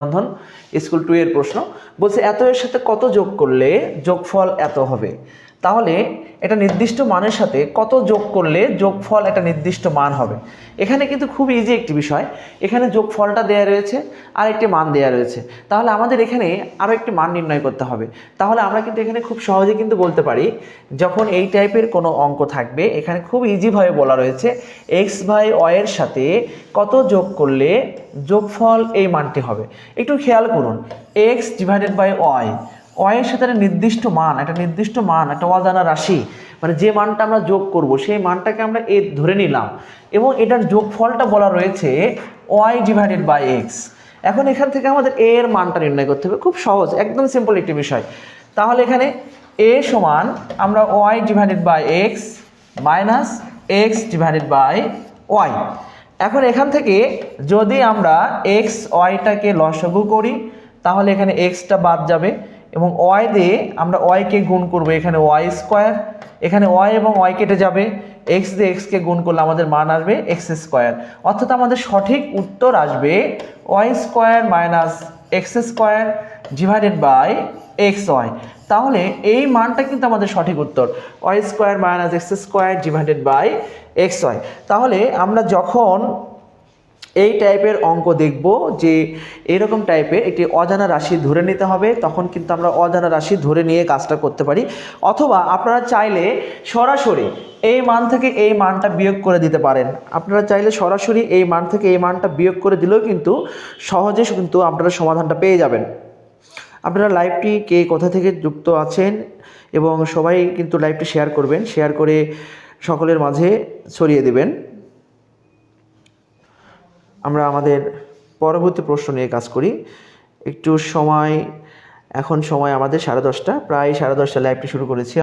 বন্ধন school 2 এর প্রশ্ন বলছে এত এর সাথে কত যোগ করলে যোগফল এত হবে। তাহলে এটা নির্দিষ্ট মানের সাথে কত যোগ করলে যোগফল একটা নির্দিষ্ট মান হবে। এখানে কিন্তু খুব ইজি একটি বিষয়, এখানে যোগফলটা দেয়া রয়েছে আর একটি মান দেয়া রয়েছে, তাহলে আমাদের এখানে আরও একটি মান নির্ণয় করতে হবে। তাহলে আমরা কিন্তু এখানে খুব সহজে কিন্তু বলতে পারি, যখন এই টাইপের কোনো অঙ্ক থাকবে এখানে খুব ইজিভাবে বলা রয়েছে এক্স বাই ওয়াই এর সাথে কত যোগ করলে যোগফল এই মানটি হবে। একটু খেয়াল করুন, এক্স ডিভাইডেড বাই ওয়াই, ওয়াইয়ের সাথে একটা নির্দিষ্ট মান, একটা অজানা রাশি, মানে যে মানটা আমরা যোগ করব সেই মানটাকে আমরা এ ধরে নিলাম এবং এটার যোগফলটা বলা রয়েছে ওয়াই ডিভাইডেড বাই এক্স। এখন এখান থেকে আমাদের এ এর মানটা নির্ণয় করতে হবে, খুব সহজ, একদম সিম্পল একটি বিষয়। তাহলে এখানে এ সমান আমরা Y divided by X minus X divided by Y. এখন এখান থেকে যদি আমরা এক্স ওয়াইটাকে লসাগু করি তাহলে এখানে এক্সটা বাদ যাবে এবং ওয়াই দিয়ে আমরা ওয়াইকে গুণ করব, এখানে ওয়াই স্কোয়ার, এখানে ওয়াই এবং ওয়াই কেটে যাবে, এক্স দিয়ে এক্সকে গুণ করলে আমাদের মান আসবে এক্স স্কোয়ার। অর্থাৎ আমাদের সঠিক উত্তর আসবে Y square minus X square divided by X Y. তাহলে এই মানটা কিন্তু আমাদের সঠিক উত্তর, Y square minus X square divided by X Y. তাহলে আমরা যখন এই টাইপের অঙ্ক দেখব যে এরকম টাইপের একটি অজানা রাশি ধরে নিতে হবে, তখন কিন্তু আমরা অজানা রাশি ধরে নিয়ে কাজটা করতে পারি। অথবা আপনারা চাইলে সরাসরি এই মান থেকে এই মানটা বিয়োগ করে দিতে পারেন। আপনারা চাইলে সরাসরি এই মান থেকে এই মানটা বিয়োগ করে দিলেও কিন্তু সহজে কিন্তু আপনারা সমাধানটা পেয়ে যাবেন। আপনারা লাইভটি কে কোথা থেকে যুক্ত আছেন এবং সবাই কিন্তু লাইভটি শেয়ার করবেন, শেয়ার করে সকলের মাঝে ছড়িয়ে দেবেন। আমরা আমাদের পরবর্তী প্রশ্ন নিয়ে কাজ করি। একটু সময়, এখন সময় আমাদের 10:30, প্রায় 10:30 লাইভটি শুরু করেছি।